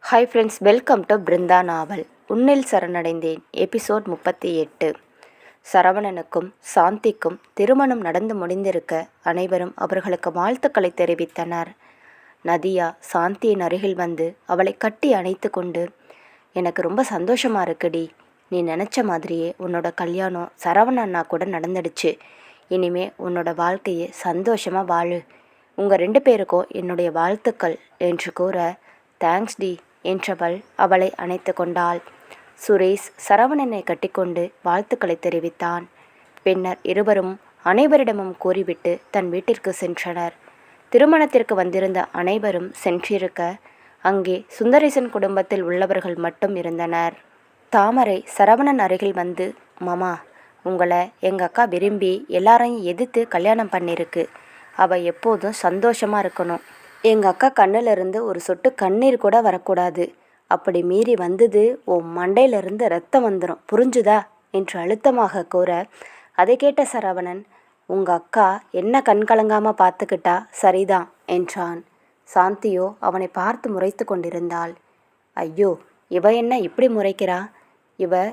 Hi friends, welcome to Brindha novel. உன்னில் சரணடைந்தேன். Episode 38. சரவணனுக்கும் சாந்திக்கும் திருமணம் நடந்து முடிந்திருக்க அனைவரும் அவர்களுக்கு வாழ்த்துக்களை தெரிவித்தனர். நதியா சாந்தியின் அருகில் வந்து அவளை கட்டி அணைத்து கொண்டு, எனக்கு ரொம்ப சந்தோஷமா இருக்குடி. நீ நினச்ச மாதிரியே உன்னோட கல்யாணம் சரவண அண்ணா கூட நடந்துடுச்சு. இனிமே உன்னோட வாழ்க்கையை சந்தோஷமாக வாழு. உங்கள் 2 பேருக்கும் என்னுடைய வாழ்த்துக்கள் என்று கூற, தேங்க்ஸ் டி என்றவள் அவளை அணைத்து கொண்டாள். சுரேஷ் சரவணனை கட்டிக்கொண்டு வாழ்த்துக்களை தெரிவித்தான். பின்னர் இருவரும் அனைவரிடமும் கூறிவிட்டு தன் வீட்டிற்கு சென்றனர். திருமணத்திற்கு வந்திருந்த அனைவரும் சென்றிருக்க அங்கே சுந்தரேசன் குடும்பத்தில் உள்ளவர்கள் மட்டும் இருந்தனர். தாமரை சரவணன் அருகில் வந்து, மாமா, உங்களை எங்கள் அக்கா விரும்பி எல்லாரையும் எதிர்த்து கல்யாணம் பண்ணியிருக்கு. அவள் எப்போதும் சந்தோஷமாக இருக்கணும். எங்கள் அக்கா கண்ணிலிருந்து ஒரு சொட்டு கண்ணீர் கூட வரக்கூடாது. அப்படி மீறி வந்தது உன் மண்டையிலிருந்து ரத்தம் வந்துடும், புரிஞ்சுதா என்று அழுத்தமாக கூற, அதை கேட்ட சரவணன், உங்கள் அக்கா என்ன கண் கலங்காமல் பார்த்துக்கிட்டா சரிதான் என்றான். சாந்தியோ அவனை பார்த்து முறைத்து கொண்டிருந்தாள். ஐயோ, இவ என்ன இப்படி முறைக்கிறா? இவ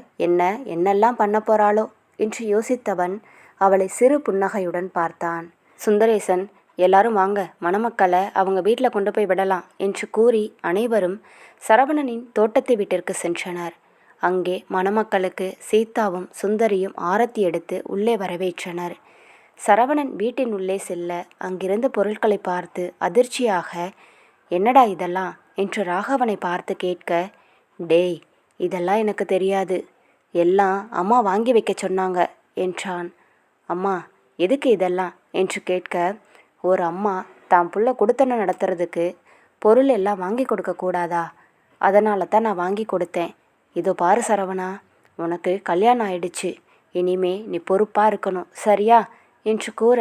என்னெல்லாம் பண்ண போகிறாளோ என்று யோசித்தவன் அவளை சிறு புன்னகையுடன் பார்த்தான். சுந்தரேசன், எல்லாரும் வாங்க, மணமக்களை அவங்க வீட்டில் கொண்டு போய் விடலாம் என்று கூறி அனைவரும் சரவணனின் தோட்டத்து வீட்டிற்கு சென்றனர். அங்கே மணமக்களுக்கு சீதாவும் சுந்தரியும் ஆரத்தி எடுத்து உள்ளே வரவேற்றனர். சரவணன் வீட்டின் உள்ளே செல்ல அங்கிருந்த பொருட்களை பார்த்து அதிர்ச்சியாக, என்னடா இதெல்லாம் என்று ராகவனை பார்த்து கேட்க, டேய், இதெல்லாம் எனக்கு தெரியாது, எல்லாம் அம்மா வாங்கி வைக்க சொன்னாங்க என்றான். அம்மா, எதுக்கு இதெல்லாம் என்று கேட்க, ஒரு அம்மா தான் புள்ள கொடுத்தன நடத்துறதுக்கு பொருள் எல்லாம் வாங்கி கொடுக்கக்கூடாதா? அதனால தான் நான் வாங்கி கொடுத்தேன். இதோ பாரு சரவணா, உனக்கு கல்யாணம் ஆயிடுச்சு. இனிமே நீ பொறுப்பாக இருக்கணும், சரியா என்று கூற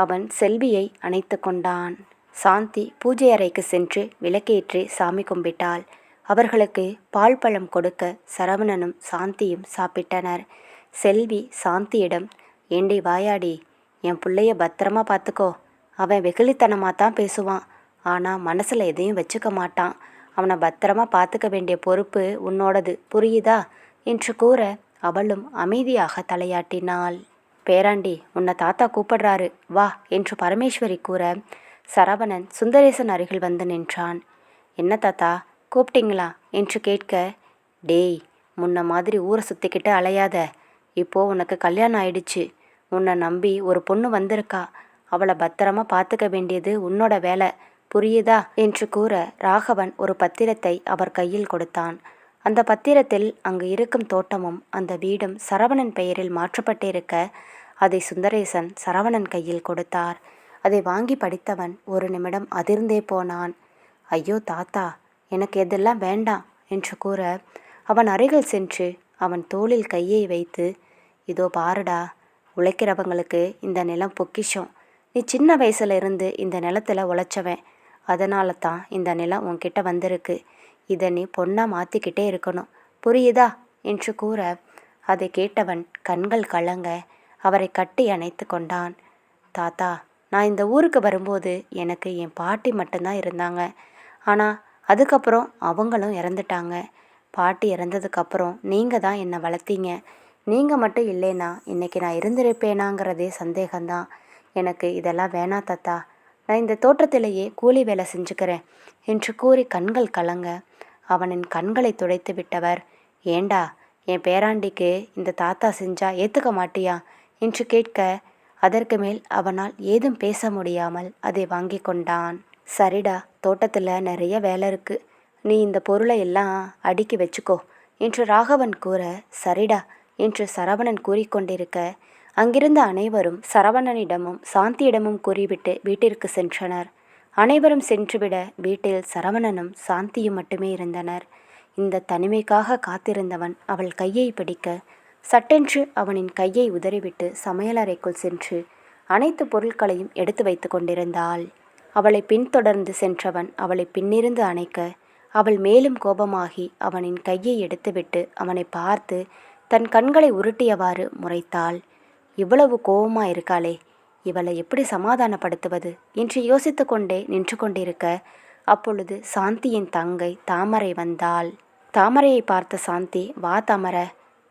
அவன் செல்வியை அணைத்து கொண்டான். சாந்தி பூஜை அறைக்கு சென்று விளக்கேற்றி சாமி கும்பிட்டாள். அவர்களுக்கு பால் பழம் கொடுக்க சரவணனும் சாந்தியும் சாப்பிட்டனர். செல்வி சாந்தியிடம், ஏண்டி வாயாடி, என் பிள்ளைய பத்திரமா பார்த்துக்கோ. அவன் வெகுளித்தனமாக தான் பேசுவான், ஆனால் மனசில் எதையும் வச்சுக்க மாட்டான். அவனை பத்திரமா பார்த்துக்க வேண்டிய பொறுப்பு உன்னோடது, புரியுதா என்று கூற அவளும் அமைதியாக தலையாட்டினாள். பேராண்டி, உன்னை தாத்தா கூப்பிடுறாரு, வா என்று பரமேஸ்வரி கூற சரவணன் சுந்தரேசன் அருகில் வந்து நின்றான். என்ன தாத்தா, கூப்பிட்டீங்களா என்று கேட்க, டேய், முன்ன மாதிரி ஊரை சுற்றிக்கிட்டு அலையாத. இப்போது உனக்கு கல்யாணம் ஆயிடுச்சு. உன்னை நம்பி ஒரு பொண்ணு வந்திருக்கா. அவளை பத்திரமா பார்த்துக்க வேண்டியது உன்னோட வேலை, புரியுதா என்று கூற ராகவன் ஒரு பத்திரத்தை அவர் கையில் கொடுத்தான். அந்த பத்திரத்தில் அங்கு இருக்கும் தோட்டமும் அந்த வீடும் சரவணன் பெயரில் மாற்றப்பட்டிருக்க அதை சுந்தரேசன் சரவணன் கையில் கொடுத்தார். அதை வாங்கி படித்தவன் ஒரு நிமிடம் அதிர்ந்தே போனான். ஐயோ தாத்தா, எனக்கு எதெல்லாம் வேண்டாம் என்று கூற அவன் அருகில் சென்று அவன் தோளில் கையை வைத்து, இதோ பாருடா, உழைக்கிறவங்களுக்கு இந்த நிலம் பொக்கிஷம். நீ சின்ன வயசுல இருந்து இந்த நிலத்தில் உழைச்சவன், அதனால தான் இந்த நிலம் உன்கிட்ட வந்திருக்கு. இதை நீ பொண்ணா மாற்றிக்கிட்டே இருக்கணும், புரியுதா என்று கூற அதை கேட்டவன் கண்கள் கலங்க அவரை கட்டி அணைத்து கொண்டான். தாத்தா, நான் இந்த ஊருக்கு வரும்போது எனக்கு என் பாட்டி மட்டும்தான் இருந்தாங்க. ஆனால் அதுக்கப்புறம் அவங்களும் இறந்துட்டாங்க. பாட்டி இறந்ததுக்கப்புறம் நீங்கள் தான் என்னை வளர்த்தீங்க. நீங்கள் மட்டும் இல்லைன்னா இன்றைக்கி நான் இருந்திருப்பேனாங்கிறதே சந்தேகம்தான். எனக்கு இதெல்லாம் வேணா தாத்தா, நான் இந்த தோட்டத்திலேயே கூலி வேலை செஞ்சுக்கிறேன் என்று கூறி கண்கள் கலங்க அவனின் கண்களை துடைத்து விட்டவர், ஏண்டா, என் பேராண்டிக்கு இந்த தாத்தா செஞ்சா ஏற்றுக்க மாட்டியா என்று கேட்க அதற்கு மேல் அவனால் ஏதும் பேச முடியாமல் அதை வாங்கி கொண்டான். சரிடா, தோட்டத்தில் நிறைய வேலை இருக்குது, நீ இந்த பொருளை எல்லாம் அடுக்கி வச்சுக்கோ என்று ராகவன் கூற, சரிடா என்று சரவணன் கூறிக்கொண்டிருக்க அங்கிருந்த அனைவரும் சரவணனிடமும் சாந்தியிடமும் கூறிவிட்டு வீட்டிற்கு சென்றனர். அனைவரும் சென்றுவிட வீட்டில் சரவணனும் சாந்தியும் மட்டுமே இருந்தனர். இந்த தனிமைக்காக காத்திருந்தவன் அவள் கையை பிடிக்க சட்டென்று அவனின் கையை உதறிவிட்டு சமையலறைக்குள் சென்று அனைத்து பொருட்களையும் எடுத்து வைத்து கொண்டிருந்தாள். அவளை பின்தொடர்ந்து சென்றவன் அவளை பின்னிருந்து அணைக்க அவள் மேலும் கோபமாகி அவனின் கையை எடுத்துவிட்டு அவனை பார்த்து தன் கண்களை உருட்டியவாறு முறைத்தாள். இவ்வளவு கோபமா இருக்காளே, இவளை எப்படி சமாதானப்படுத்துவது என்று யோசித்து கொண்டே நின்று கொண்டிருக்க அப்பொழுது சாந்தியின் தங்கை தாமரை வந்தாள். தாமரையை பார்த்த சாந்தி, வா தாமரை,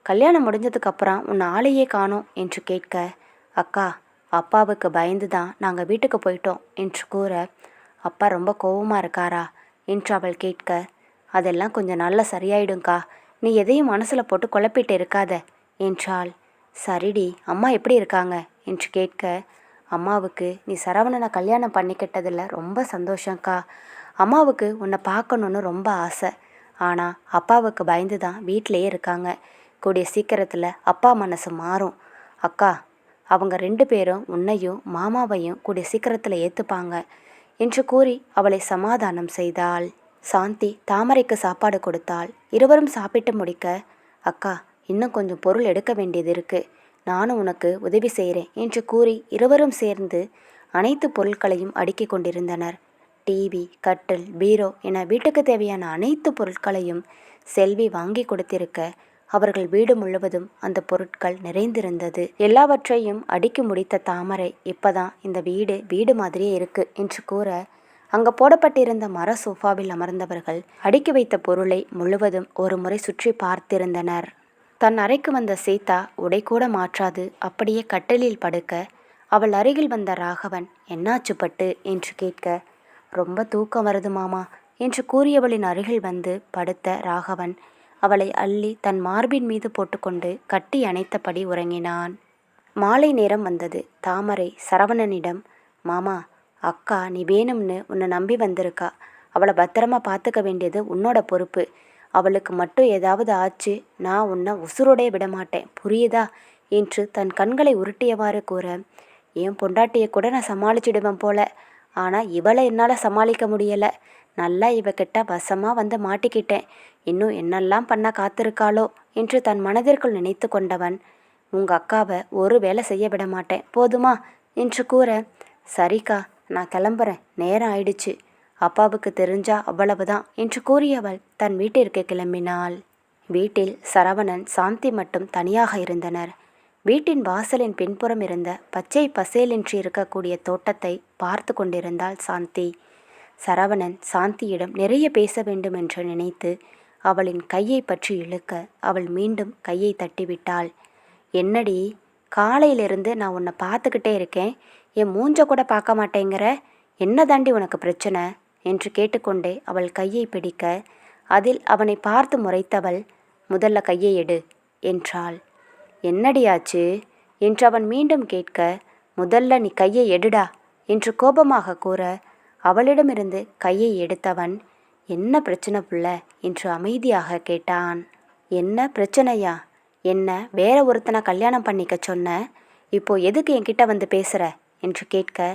கல்யாணம் முடிஞ்சதுக்கப்புறம் உன் ஆளையே காணோம் என்று கேட்க, அக்கா, அப்பாவுக்கு பயந்து தான் நாங்கள் வீட்டுக்கு போயிட்டோம் என்று கூற, அப்பா ரொம்ப கோவமாக இருக்காரா என்று அவள் கேட்க, அதெல்லாம் கொஞ்சம் நல்லா சரியாயிடும்க்கா, நீ எதையும் மனசில் போட்டு குழப்பிட்டு இருக்காத என்றாள். சரிடி, அம்மா எப்படி இருக்காங்க என்று கேட்க, அம்மாவுக்கு நீ சரவணனை கல்யாணம் பண்ணிக்கிட்டதில் ரொம்ப சந்தோஷங்க்கா. அம்மாவுக்கு உன்னை பார்க்கணுன்னு ரொம்ப ஆசை. ஆனால் அப்பாவுக்கு பயந்து தான் வீட்டிலையே இருக்காங்க. கூடிய சீக்கிரத்தில் அப்பா மனசு மாறும். அக்கா, அவங்க 2 பேரும் உன்னையும் மாமாவையும் கூடிய சீக்கிரத்தில் ஏற்றுப்பாங்க என்று கூறி அவளை சமாதானம் செய்தாள். சாந்தி தாமரைக்கு சாப்பாடு கொடுத்தாள். இருவரும் சாப்பிட்டு முடிக்க, அக்கா, இன்னும் கொஞ்சம் பொருள் எடுக்க வேண்டியது இருக்கு, நானும் உனக்கு உதவி செய்கிறேன் என்று கூறி இருவரும் சேர்ந்து அனைத்து பொருட்களையும் அடுக்கி கொண்டிருந்தனர். டிவி, கட்டில், பீரோ என வீட்டுக்கு தேவையான அனைத்து பொருட்களையும் செல்வி வாங்கி கொடுத்திருக்க, அவர்கள் வீடு முழுவதும் அந்த பொருட்கள் நிறைந்திருந்தது. எல்லாவற்றையும் அடுக்கி முடித்த தாமரை, இப்பதான் இந்த வீடு வீடு மாதிரியே இருக்கு என்று கூற, அங்கே போடப்பட்டிருந்த மர சோஃபாவில் அமர்ந்தவர்கள் அடுக்கி வைத்த பொருளை முழுவதும் ஒரு முறை சுற்றி பார்த்திருந்தனர். தன் அறைக்கு வந்த சீதா உடை கூட மாற்றாது அப்படியே கட்டிலில் படுக்க, அவள் அருகில் வந்த ராகவன், என்னாச்சு பட்டு என்று கேட்க, ரொம்ப தூக்கம் வருது மாமா என்று கூறியவளின் அருகில் வந்து படுத்த ராகவன் அவளை அள்ளி தன் மார்பின் மீது போட்டுக்கொண்டு கட்டி அணைத்தபடி உறங்கினான். மாலை நேரம் வந்தது. தாமரை சரவணனிடம், மாமா, அக்கா நீ வேணும்னு உன்னை நம்பி வந்திருக்கா, அவளை பத்திரமா பார்த்துக்க வேண்டியது உன்னோட பொறுப்பு. அவளுக்கு மட்டும் ஏதாவது ஆச்சு, நான் உன்னை உசுரோடைய விடமாட்டேன், புரியுதா என்று தன் கண்களை உருட்டியவாறு கூற, என் பொண்டாட்டியை கூட நான் சமாளிச்சிடுவேன் போல, ஆனால் இவளை என்னால் சமாளிக்க முடியலை. நல்லா இவகிட்ட வசமாக வந்து மாட்டிக்கிட்டேன். இன்னும் என்னெல்லாம் பண்ண காத்திருக்காளோ என்று தன் மனதிற்குள் நினைத்து கொண்டவன், உங்கள் அக்காவை ஒரு வேலை செய்ய விட மாட்டேன், போதுமா என்று கூற, சரிக்கா, நான் கிளம்புறேன், நேரம் ஆயிடுச்சு, அப்பாவுக்கு தெரிஞ்சா அவ்வளவுதான் என்று கூறியவள் தன் வீட்டிற்கு கிளம்பினாள். வீட்டில் சரவணன், சாந்தி மட்டும் தனியாக இருந்தனர். வீட்டின் வாசலின் பின்புறம் இருந்த பச்சை பசேலின்றி இருக்கக்கூடிய தோட்டத்தை பார்த்து கொண்டிருந்தாள் சாந்தி. சரவணன் சாந்தியிடம் நிறைய பேச வேண்டும் என்று நினைத்து அவளின் கையை பற்றி இழுக்க, அவள் மீண்டும் கையை தட்டிவிட்டாள். என்னடி, காலையிலிருந்து நான் உன்னை பார்த்துக்கிட்டே இருக்கேன், என் மூஞ்ச கூட பார்க்க மாட்டேங்கிற, என்ன தாண்டி உனக்கு பிரச்சனை என்று கேட்டுக்கொண்டே அவள் கையை பிடிக்க, அதில் அவனை பார்த்து முறைத்தவள், முதல்ல கையை எடு என்றாள். என்னடியாச்சு என்று அவன் மீண்டும் கேட்க, முதல்ல நீ கையை எடுடா என்று கோபமாக கூற, அவளிடமிருந்து கையை எடுத்தவன், என்ன பிரச்சனை புள்ள என்று அமைதியாக கேட்டான். என்ன பிரச்சனையா? என்ன வேற ஒருத்தனை கல்யாணம் பண்ணிக்க சொன்ன, இப்போ எதுக்கு என்கிட்ட வந்து பேசுகிற என்று கேட்க,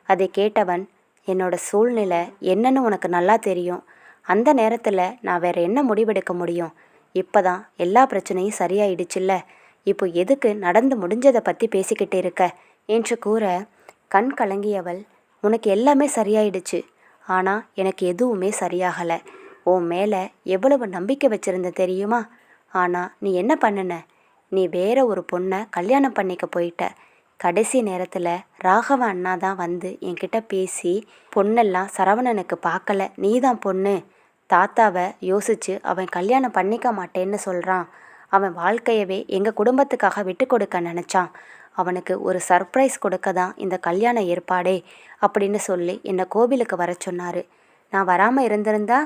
அதை கேட்டவன், என்னோட சூழ்நிலை என்னன்னு உனக்கு நல்லா தெரியும், அந்த நேரத்தில் நான் வேற என்ன முடிவெடுக்க முடியும், இப்போதான் எல்லா பிரச்சனையும் சரியாயிடுச்சுல்ல, இப்போ எதுக்கு நடந்து முடிஞ்சதை பற்றி பேசிக்கிட்டு இருக்க என்று கூற, கண் கலங்கியவள், உனக்கு எல்லாமே சரியாயிடுச்சு, ஆனால் எனக்கு எதுவுமே சரியாகலை, உன் மேலே எவ்வளவு நம்பிக்கை வச்சிருந்த தெரியுமா, ஆனால் நீ என்ன பண்ணுன, நீ வேற ஒரு பொண்ணை கல்யாணம் பண்ணிக்க போயிட்ட, கடைசி நேரத்தில் ராகவ அண்ணா தான் வந்து என்கிட்ட பேசி, பொண்ணெல்லாம் சரவணனுக்கு பார்க்கல, நீ தான் பொண்ணு, தாத்தாவை யோசித்து அவன் கல்யாணம் பண்ணிக்க மாட்டேன்னு சொல்கிறான், அவன் வாழ்க்கையவே எங்கள் குடும்பத்துக்காக விட்டு கொடுக்க நினச்சான், அவனுக்கு ஒரு சர்ப்ரைஸ் கொடுக்க தான் இந்த கல்யாண ஏற்பாடே அப்படின்னு சொல்லி என்னை கோவிலுக்கு வர சொன்னார், நான் வராமல் இருந்திருந்தா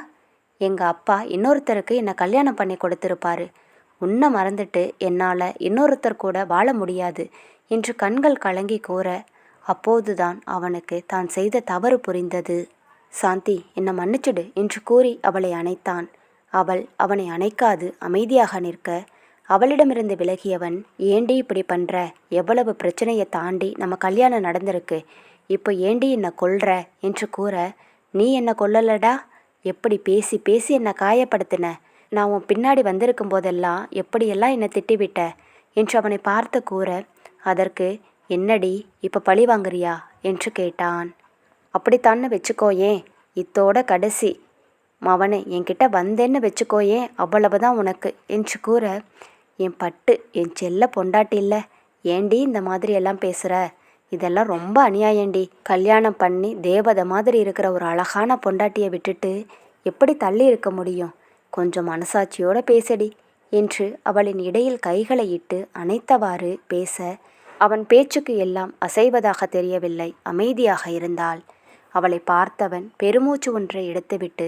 எங்கள் அப்பா இன்னொருத்தருக்கு என்னை கல்யாணம் பண்ணி கொடுத்துருப்பாரு, உன்னை மறந்துட்டு என்னால் இன்னொருத்தர் கூட வாழ முடியாது என்று கண்கள் கலங்கி கூற, அப்போதுதான் அவனுக்கு தான் செய்த தவறு புரிந்தது. சாந்தி, என்னை மன்னிச்சிடு என்று கூறி அவளை அணைத்தான். அவள் அவனை அணைக்காது அமைதியாக நிற்க, அவளிடமிருந்து விலகியவன், ஏண்டி இப்படி பண்ணுற, எவ்வளவு பிரச்சனையை தாண்டி நம்ம கல்யாணம் நடந்திருக்கு, இப்போ ஏண்டி என்னை கொல்ற என்று கூற, நீ என்னை கொல்லலடா, எப்படி பேசி பேசி என்னை காயப்படுத்தின, நான் உன் பின்னாடி வந்திருக்கும் போதெல்லாம் எப்படியெல்லாம் என்னை திட்டிவிட்ட என்று அவனை பார்த்து கூற, அதற்கு என்னடி இப்போ பழி வாங்குறியா என்று கேட்டான். அப்படித்தான்னு வச்சுக்கோயே, இத்தோட கடைசி, மவனே என்கிட்ட வந்தேன்னு வச்சுக்கோயே, அவ்வளவுதான் உனக்கு என்று கூற, என் பட்டு, என் செல்ல பொண்டாட்டி இல்லை, ஏண்டி இந்த மாதிரி எல்லாம் பேசுகிற இதெல்லாம் ரொம்ப அநியாயண்டி. கல்யாணம் பண்ணி தேவதை மாதிரி இருக்கிற ஒரு அழகான பொண்டாட்டியை விட்டுட்டு எப்படி தள்ளி இருக்க முடியும்? கொஞ்சம் மனசாட்சியோட பேசடி என்று அவளின் இடையில் கைகளை இட்டு அணைத்தவாறு பேச, அவன் பேச்சுக்கு எல்லாம் அசைவதாக தெரியவில்லை. அமைதியாக இருந்தாள். அவளை பார்த்தவன் பெருமூச்சு ஒன்றை எடுத்துவிட்டு,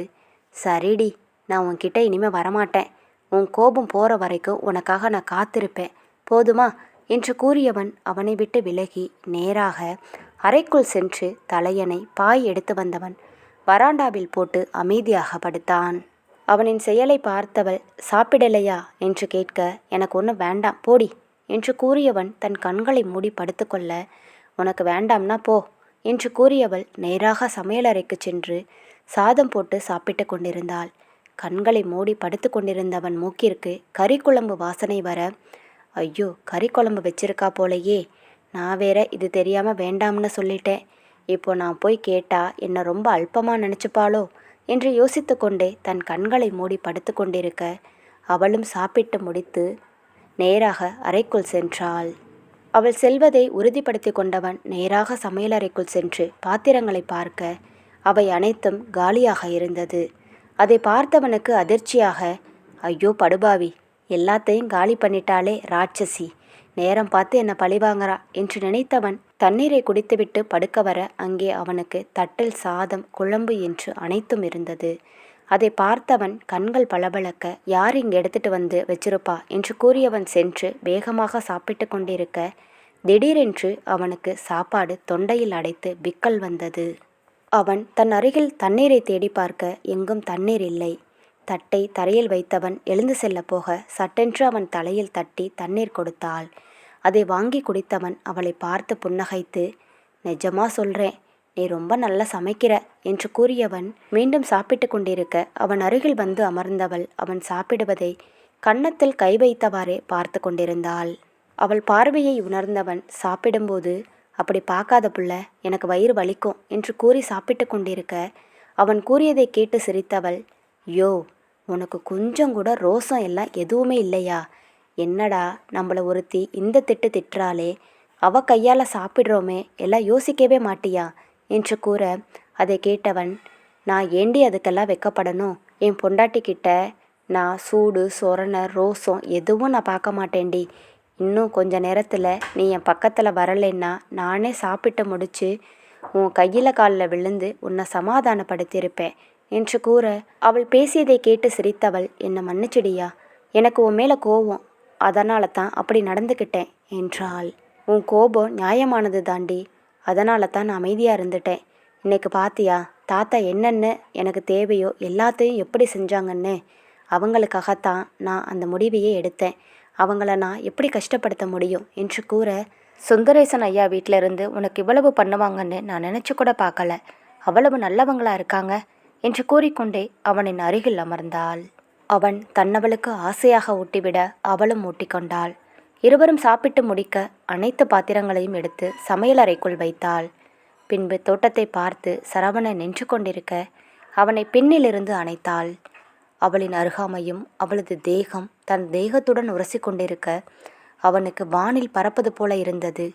சரிடி, நான் உன்கிட்ட இனிமே வரமாட்டேன். உன் கோபம் போற வரைக்கும் உனக்காக நான் காத்திருப்பேன், போதுமா என்று கூறியவன் அவனை விட்டு விலகி நேராக அறைக்குள் சென்று தலையணை பாய் எடுத்து வந்தவன் வராண்டாவில் போட்டு அமைதியாக படுத்தான். அவனின் செயலை பார்த்தவள், சாப்பிடலையா என்று கேட்க, எனக்கு ஒன்றும் வேண்டாம் போடி என்று கூறியவன் தன் கண்களை மூடி படுத்துக்கொள்ள, உனக்கு வேண்டாம்னா போ என்று கூறியவள் நேராக சமையலறைக்கு சென்று சாதம் போட்டு சாப்பிட்டு கொண்டிருந்தாள். கண்களை மூடி படுத்து கொண்டிருந்தவன் மூக்கிற்கு கறி குழம்பு வாசனை வர, ஐயோ, கறி குழம்பு வச்சிருக்கா போலையே, நான் வேற இது தெரியாமல் வேண்டாம்னு சொல்லிட்டேன். இப்போ நான் போய் கேட்டா என்னை ரொம்ப அல்பமாக நினச்சிப்பாளோ என்று யோசித்து கொண்டே தன் கண்களை மூடி படுத்து கொண்டிருக்க, அவளும் சாப்பிட்டு முடித்து நேராக அறைக்குள் சென்றாள். அவள் செல்வதை உறுதிப்படுத்தி கொண்டவன் நேராக சமையலறைக்குள் சென்று பாத்திரங்களை பார்க்க, அவை அனைத்தும் காலியாக இருந்தது. அதை பார்த்தவனுக்கு அதிர்ச்சியாக, ஐயோ படுபாவி, எல்லாத்தையும் காலி பண்ணிட்டாலே ராட்சசி, நேரம் பார்த்து என்னை பழிவாங்கிறா என்று நினைத்தவன் தண்ணீரை குடித்துவிட்டு படுக்க வர, அங்கே அவனுக்கு தட்டில் சாதம் குழம்பு என்று அனைத்தும் இருந்தது. அதை பார்த்தவன் கண்கள் பளபளக்க, யார் இங்கு எடுத்துட்டு வந்து வச்சிருப்பா என்று கூறியவன் சென்று வேகமாக சாப்பிட்டு கொண்டிருக்க, திடீரென்று அவனுக்கு சாப்பாடு தொண்டையில் அடைத்து விக்கல் வந்தது. அவன் தன் அருகில் தண்ணீரை தேடி பார்க்க எங்கும் தண்ணீர் இல்லை. தட்டை தரையில் வைத்தவன் எழுந்து செல்ல போக சட்டென்று அவன் தலையில் தட்டி தண்ணீர் கொடுத்தாள். அதை வாங்கி குடித்தவன் அவளை பார்த்து புன்னகைத்து, நிஜமா சொல்றேன், நீ ரொம்ப நல்லா சமைக்கிற என்று கூறியவன் மீண்டும் சாப்பிட்டு கொண்டிருக்க, அவன் அருகில் வந்து அமர்ந்தவள் அவன் சாப்பிடுவதை கன்னத்தில் கை வைத்தவாறே பார்த்து கொண்டிருந்தாள். அவள் பார்வையை உணர்ந்தவன் சாப்பிடும்போது, அப்படி பார்க்காத புள்ள, எனக்கு வயிறு வலிக்கும் என்று கூறி சாப்பிட்டு கொண்டிருக்க, அவன் கூறியதை கேட்டு சிரித்தவள், யோ, உனக்கு கொஞ்சம் கூட ரோசம் எல்லாம் எதுவுமே இல்லையா? என்னடா நம்மளை ஒருத்தி இந்த திட்டு திட்டுறாளே, அவ கையால் சாப்பிட்றோமே, எல்லாம் யோசிக்கவே மாட்டியா என்று கூற, அதை கேட்டவன், நான் ஏண்டி அதுக்கெல்லாம் வெக்கப்படணும்? என் பொண்டாட்டிக்கிட்ட நான் சூடு சொரண ரோசம் எதுவும் நான் பார்க்க மாட்டேன்டி. இன்னும் கொஞ்ச நேரத்தில் நீ என் பக்கத்தில் வரலைன்னா நானே சாப்பிட்டு முடிச்சு உன் கையில் காலில் விழுந்து உன்னை சமாதானப்படுத்தியிருப்பேன் என்று கூற, அவள் பேசியதை கேட்டு சிரித்தவள், என்னை மன்னிச்சிடியா, எனக்கு உன் மேலே கோபம், அதனால தான் அப்படி நடந்துக்கிட்டேன் என்றாள். உன் கோபம் நியாயமானது தாண்டி, அதனால தான் நான் அமைதியாக இருந்துட்டேன். இன்னைக்கு பாத்தியா தாத்தா என்னென்ன எனக்கு தேவையோ எல்லாத்தையும் எப்படி செஞ்சாங்கன்னு? அவங்களுக்காகத்தான் நான் அந்த முடிவையே எடுத்தேன். அவங்கள நான் எப்படி கஷ்டப்படுத்த முடியும் என்று கூற, சுந்தரேசன் ஐயா வீட்டிலிருந்து உனக்கு இவ்வளவு பண்ணுவாங்கன்னு நான் நினச்சி கூட பார்க்கல. அவ்வளவு நல்லவங்களா இருக்காங்க என்று கூறிக்கொண்டே அவனின் அருகில் அமர்ந்தாள். அவன் தன்னவளுக்கு ஆசையாக ஊட்டிவிட அவளும் ஊட்டிக்கொண்டாள். இருவரும் சாப்பிட்டு முடிக்க அனைத்து பாத்திரங்களையும் எடுத்து சமையலறைக்குள் வைத்தாள். பின்பு தோட்டத்தை பார்த்து சரவணன் நின்று கொண்டிருக்க அவனை பின்னிலிருந்து அணைத்தாள். அவளின் அருகாமையும் அவளது தேகம் தன் தேகத்துடன் உரசி கொண்டிருக்க அவனுக்கு வானில் பறப்பது போல இருந்தது.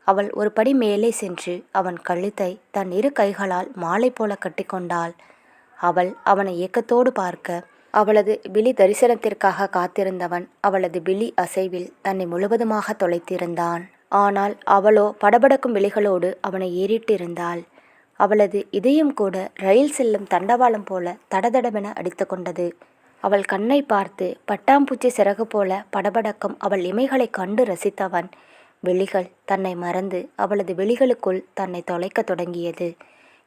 அவள் ஒரு படி மேலே சென்று அவன் கழுத்தை தன் இரு கைகளால் மாலை போல கட்டிக்கொண்டாள். அவள் அவனை ஏக்கத்தோடு பார்க்க, அவளது விழி தரிசனத்திற்காக காத்திருந்தவன் அவளது விழி அசைவில் தன்னை முழுவதுமாக தொலைத்திருந்தான். ஆனால் அவளோ படபடக்கும் விழிகளோடு அவனை ஏறிட்டு இருந்தாள். அவளது இதயம் கூட ரயில் செல்லும் தண்டவாளம் போல தடதடவென அடித்து கொண்டது. அவள் கண்ணை பார்த்து பட்டாம்பூச்சி சிறகு போல படபடக்கும் அவள் இமைகளை கண்டு ரசித்தவன் விழிகள் தன்னை மறந்து அவளது விழிகளுக்குள் தன்னை தொலைக்க தொடங்கியது.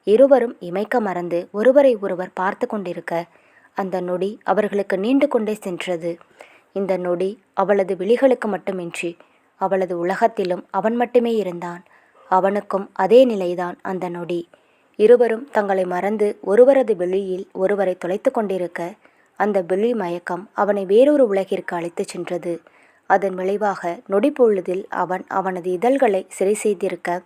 இருவரும் இமைக்க மறந்து ஒருவரை ஒருவர் பார்த்து கொண்டிருக்க அந்த நொடி அவர்களுக்கு நீண்டு கொண்டே சென்றது. இந்த நொடி அவளது விழிகளுக்கு மட்டுமின்றி அவளது உலகத்திலும் அவன் மட்டுமே இருந்தான். அவனுக்கும் அதே நிலைதான் அந்த நொடி. இருவரும் தங்களை மறந்து ஒருவரது விழியில் ஒருவரை தொலைத்து கொண்டிருக்க அந்த விழி மயக்கம் அவனை வேறொரு உலகிற்கு அழைத்து சென்றது. அதன் விளைவாக நொடி பொழுதில் அவன் அவனது இதழ்களை சிறை செய்திருக்க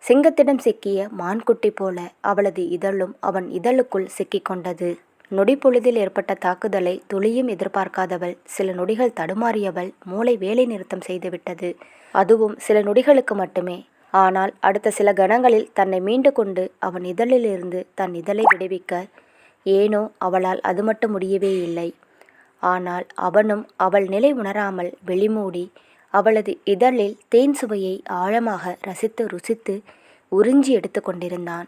சிங்கத்திடம் சிக்கிய மான்குட்டி போல அவளது இதழும் அவன் இதழுக்குள் சிக்கிக்கொண்டது. நொடி பொழுதில் ஏற்பட்ட தாக்குதலை துளியும் எதிர்பார்க்காதவள், சில நொடிகள் தடுமாறியவள் மூளை வேலை நிறுத்தம் செய்துவிட்டது. அதுவும் சில நொடிகளுக்கு மட்டுமே. ஆனால் அடுத்த சில கணங்களில் தன்னை மீண்டு கொண்டு அவன் இதழிலிருந்து தன் இதழை விடுவிக்க ஏனோ அவளால் அது மட்டும் முடியவே இல்லை. ஆனால் அவனும் அவள் நிலை உணராமல் வெளிமூடி அவளது இதழில் தேன் சுவையை ஆழமாக ரசித்து ருசித்து உறிஞ்சி எடுத்து கொண்டிருந்தான்.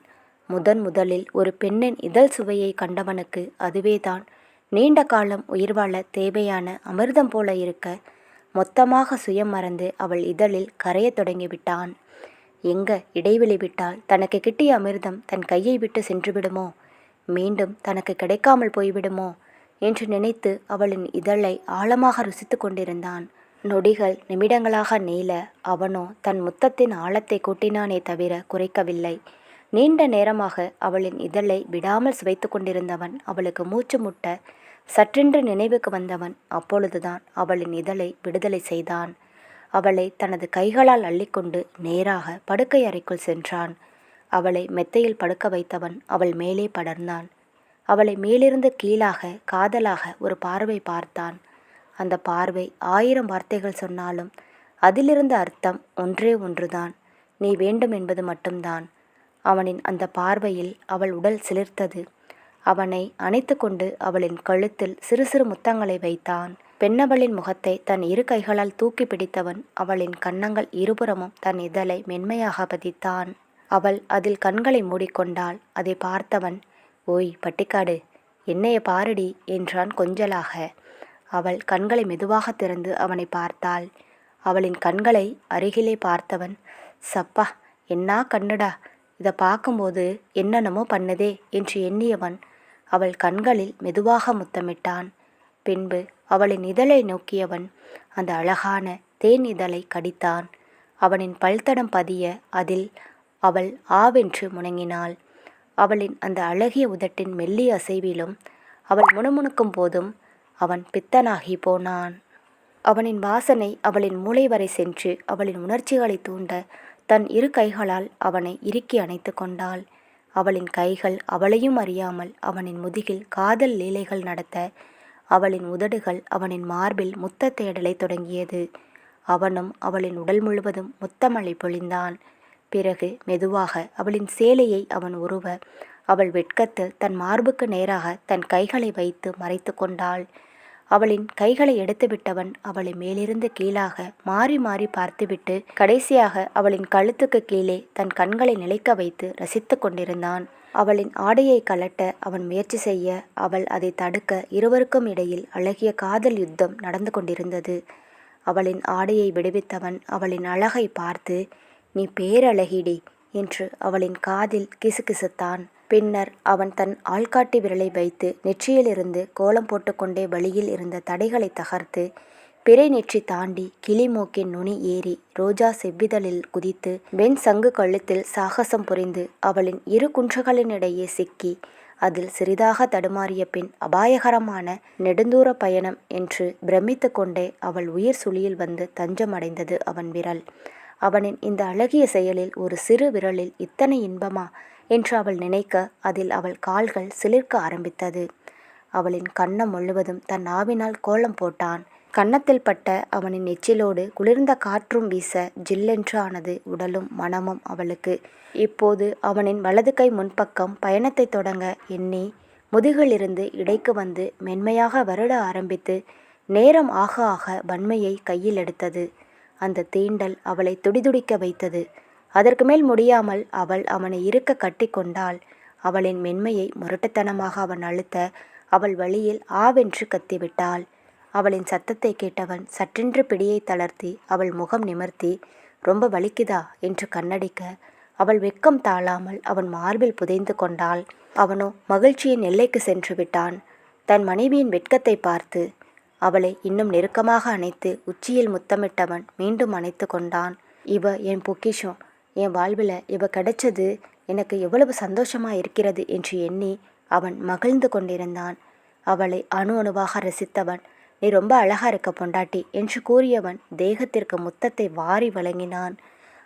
முதலில் ஒரு பெண்ணின் இதழ் சுவையை கண்டவனுக்கு அதுவேதான் நீண்ட காலம் உயிர் வாழ தேவையான அமிர்தம் போல இருக்க மொத்தமாக சுயம் மறந்து அவள் இதழில் கரையத் தொடங்கிவிட்டான். இடைவெளி விட்டால் தனக்கு கிட்டிய அமிர்தம் தன் கையை விட்டு சென்றுவிடுமோ, மீண்டும் தனக்கு கிடைக்காமல் போய்விடுமோ என்று நினைத்து அவளின் இதழை ஆழமாக ருசித்து கொண்டிருந்தான். நொடிகள் நிமிடங்களாக நீள அவனோ தன் முத்தத்தின் ஆழத்தை கூட்டினானே தவிர குறைக்கவில்லை. நீண்ட நேரமாக அவளின் இதழை விடாமல் சுவைத்து கொண்டிருந்தவன் அவளுக்கு மூச்சு முட்ட சற்றென்று நினைவுக்கு வந்தவன் அப்பொழுதுதான் அவளின் இதழை விடுதலை செய்தான். அவளை தனது கைகளால் அள்ளிக்கொண்டு நேராக படுக்கை அறைக்குள் சென்றான். அவளை மெத்தையில் படுக்க வைத்தவன் அவள் மேலே படர்ந்தான். அவளை மேலிருந்து கீழாக காதலாக ஒரு பார்வை பார்த்தான். அந்த பார்வை 1000 வார்த்தைகள் சொன்னாலும் அதிலிருந்த அர்த்தம் ஒன்றே ஒன்றுதான், நீ வேண்டும் என்பது மட்டும்தான். அவனின் அந்த பார்வையில் அவள் உடல் சிலிர்த்தது. அவனை அணைத்து கொண்டு அவளின் கழுத்தில் சிறு சிறு முத்தங்களை வைத்தான். பெண்ணவளின் முகத்தை தன் இரு கைகளால் தூக்கி பிடித்தவன் அவளின் கன்னங்கள் இருபுறமும் தன் இதழை மென்மையாக பதித்தான். அவள் அதில் கண்களை மூடிக்கொண்டாள். அதை பார்த்தவன், ஓய் பட்டிக்காடு, என்னைய பாருடி என்றான் கொஞ்சலாக. அவள் கண்களை மெதுவாக திறந்து அவனை பார்த்தாள். அவளின் கண்களை அருகிலே பார்த்தவன், சப்பா என்னா கண்ணுடா, இதை பார்க்கும்போது என்னென்னமோ பண்ணுதே என்று எண்ணியவன் அவள் கண்களில் மெதுவாக முத்தமிட்டான். பின்பு அவளின் இதழை நோக்கியவன் அந்த அழகான தேன் இதழை கடித்தான். அவனின் பல்தடம் பதிய அதில் அவள் ஆவென்று முணங்கினாள். அவளின் அந்த அழகிய உதட்டின் மெல்லிய அசைவிலும் அவள் முணுமுணுக்கும் போதும் அவன் பித்தனாகி போனான். அவனின் வாசனை அவளின் மூளை வரை சென்று அவளின் உணர்ச்சிகளை தூண்ட தன் இரு கைகளால் அவனை இறுக்கி அணைத்து கொண்டாள். அவளின் கைகள் அவளையும் அறியாமல் அவனின் முதுகில் காதல் லீலைகள் நடத்த அவளின் உதடுகள் அவனின் மார்பில் முத்த தேடலை தொடங்கியது. அவனும் அவளின் உடல் முழுவதும் முத்தமழை பொழிந்தான். பிறகு மெதுவாக அவளின் சேலையை அவன் உருவ அவள் வெட்கத்தில் தன் மார்புக்கு நேராக தன் கைகளை வைத்து மறைத்து கொண்டாள். அவளின் கைகளை எடுத்துவிட்டவன் அவளை மேலிருந்து கீழாக மாறி மாறி பார்த்துவிட்டு கடைசியாக அவளின் கழுத்துக்கு கீழே தன் கண்களை நிலைக்க வைத்து ரசித்து கொண்டிருந்தான். அவளின் ஆடையை கலட்ட அவன் முயற்சி செய்ய அவள் அதை தடுக்க இருவருக்கும் இடையில் அழகிய காதல் யுத்தம் நடந்து கொண்டிருந்தது. அவளின் ஆடையை விடுவித்தவன் அவளின் அழகை பார்த்து, நீ பேரழகிடி என்று அவளின் காதில் கிசுகிசுத்தான். பின்னர் அவன் தன் ஆள்காட்டி விரலை வைத்து நெற்றியிலிருந்து கோலம் போட்டுக்கொண்டே வழியில் இருந்த தடைகளை தகர்த்து பிறை நெற்றி தாண்டி கிளிமூக்கின் நுனி ஏறி ரோஜா செவ்விதழில் குதித்து வெண் சங்கு கழுத்தில் சாகசம் புரிந்து அவளின் இரு குன்றுகளினிடையே சிக்கி அதில் சிறிதாக தடுமாறிய பின் அபாயகரமான நெடுந்தூர பயணம் என்று பிரமித்து கொண்டே அவள் உயிர் சுழியில் வந்து தஞ்சமடைந்தது அவன் விரல். அவனின் இந்த அழகிய செயலில் ஒரு சிறு விரலில் இத்தனை இன்பமா என்று அவள் நினைக்க அதில் அவள் கால்கள் சிலிர்க்க ஆரம்பித்தது. அவளின் கன்னம் முழுவதும் தன் நாவினால் கோலம் போட்டான். கன்னத்தில் பட்ட அவனின் எச்சிலோடு குளிர்ந்த காற்றும் வீச ஜில்லென்று ஆனது உடலும் மனமும் அவளுக்கு. இப்போது அவனின் வலது கை முன்பக்கம் பயணத்தை தொடங்க எண்ணி முதுகிலிருந்து இடைக்கு வந்து மென்மையாக வருட ஆரம்பித்து நேரம் ஆக ஆக வன்மையை கையில் எடுத்தது. அந்த தீண்டல் அவளை துடிதுடிக்க வைத்தது. அதற்கு மேல் முடியாமல் அவள் அவனை இறுக்க கட்டி கொண்டாள். அவளின் மென்மையை முரட்டுத்தனமாக அவன் அழுத்த அவள் வழியில் ஆவென்று கத்திவிட்டாள். அவளின் சத்தத்தை கேட்டவன் சற்றென்று பிடியை தளர்த்தி அவள் முகம் நிமிர்த்தி, ரொம்ப வலிக்குதா என்று கண்ணடிக்க அவள் வெட்கம் தாழாமல் அவன் மார்பில் புதைந்து கொண்டாள். அவனோ மகிழ்ச்சியின் எல்லைக்கு சென்று விட்டான். தன் மனைவியின் வெட்கத்தை பார்த்து அவளை இன்னும் நெருக்கமாக அணைத்து உச்சியில் முத்தமிட்டவன் மீண்டும் அணைத்து கொண்டான். இவ என் பொக்கிஷம், என் வாழ்வில் இவ கிடைச்சது எனக்கு எவ்வளவு சந்தோஷமா இருக்கிறது என்று எண்ணி அவன் மகிழ்ந்து கொண்டிருந்தான். அவளை அணு அணுவாக ரசித்தவன், நீ ரொம்ப அழகா இருக்க பொண்டாட்டி என்று கூறியவன் தேகத்திற்கு முத்தத்தை வாரி வழங்கினான்.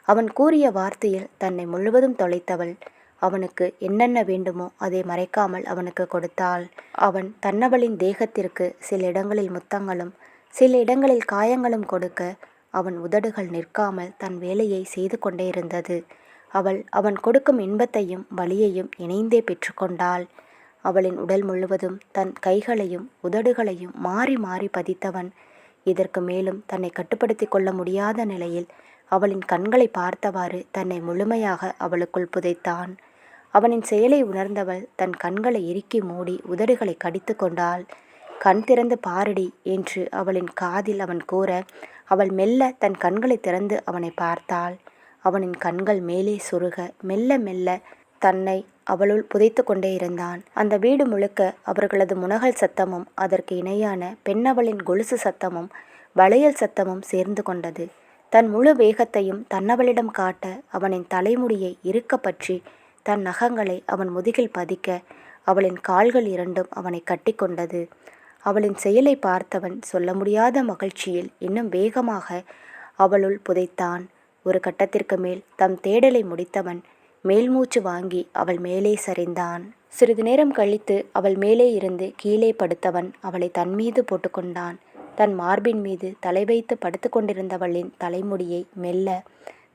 அவன் கூறிய வார்த்தையில் தன்னை முழுவதும் தொலைத்தவள் அவனுக்கு என்னென்ன வேண்டுமோ அதை மறைக்காமல் அவனுக்கு கொடுத்தாள். அவன் தன்னவளின் தேகத்திற்கு சில இடங்களில் முத்தங்களும் சில இடங்களில் காயங்களும் கொடுக்க அவன் உதடுகள் நிற்காமல் தன் வேலையை செய்து கொண்டே இருந்தது. அவள் அவன் கொடுக்கும் இன்பத்தையும் வலியையும் இணைந்தே பெற்றுக்கொண்டாள். அவளின் உடல் முழுவதும் தன் கைகளையும் உதடுகளையும் மாறி மாறி பதித்தவன் இதற்கு மேலும் தன்னை கட்டுப்படுத்தி கொள்ள முடியாத நிலையில் அவளின் கண்களை பார்த்தவாறு தன்னை முழுமையாக அவளுக்குள் புதைத்தான். அவனின் செயலை உணர்ந்தவள் தன் கண்களை இறுக்கி மூடி உதடுகளை கடித்து கொண்டாள். கண் திறந்து பாரடி என்று அவளின் காதில் அவன் கூற அவள் மெல்ல தன் கண்களை திறந்து அவனை பார்த்தாள். அவனின் கண்கள் மேலே சுருக மெல்ல மெல்ல தன்னை அவளுள் புதைத்து கொண்டே இருந்தான். அந்த வீடு முழுக்க அவர்களது முனகல் சத்தமும் அதற்கு இணையான பெண்ணவளின் கொலுசு சத்தமும் வளையல் சத்தமும் சேர்ந்து கொண்டது. தன் முழு வேகத்தையும் தன்னவளிடம் காட்ட அவனின் தலைமுடியை இறுக்க பற்றி தன் நகங்களை அவன் முதுகில் பதிக்க அவளின் கால்கள் இரண்டும் அவனை கட்டி கொண்டது. அவளின் செயலை பார்த்தவன் சொல்ல முடியாத மகிழ்ச்சியில் இன்னும் வேகமாக அவளுள் புதைத்தான். ஒரு கட்டத்திற்கு மேல் தம் தேடலை முடித்தவன் மேல்மூச்சு வாங்கி அவள் மேலே சரிந்தான். சிறிது நேரம் கழித்து அவள் மேலே இருந்து கீழே படுத்தவன் அவளை தன் மீது போட்டுக்கொண்டான். தன் மார்பின் மீது தலை வைத்து படுத்து கொண்டிருந்தவளின் தலைமுடியை மெல்ல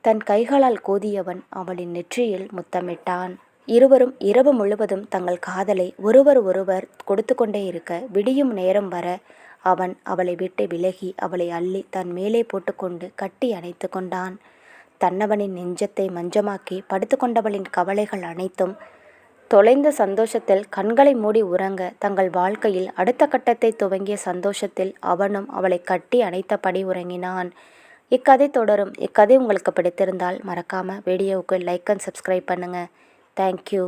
தன் கைகளால் கோதியவன் அவளின் நெற்றியில் முத்தமிட்டான். இருவரும் இரவு முழுவதும் தங்கள் காதலை ஒருவர் கொடுத்து கொண்டே இருக்க விடியும் நேரம் வர அவன் அவளை விட்டு விலகி அவளை அள்ளி தன் மேலே போட்டுக்கொண்டு கட்டி அணைத்து கொண்டான். தன்னவனின் நெஞ்சத்தை மஞ்சமாக்கி படுத்து கொண்டவளின் கவலைகள் அனைத்தும் தொலைந்த சந்தோஷத்தில் கண்களை மூடி உறங்க தங்கள் வாழ்க்கையில் அடுத்த கட்டத்தை துவங்கிய சந்தோஷத்தில் அவனும் அவளை கட்டி அணைத்தபடி உறங்கினான். இக்கதை தொடரும். இக்கதை உங்களுக்கு பிடித்திருந்தால் மறக்காமல் வீடியோவுக்கு லைக் அண்ட் சப்ஸ்கிரைப் பண்ணுங்கள். தேங்க்யூ.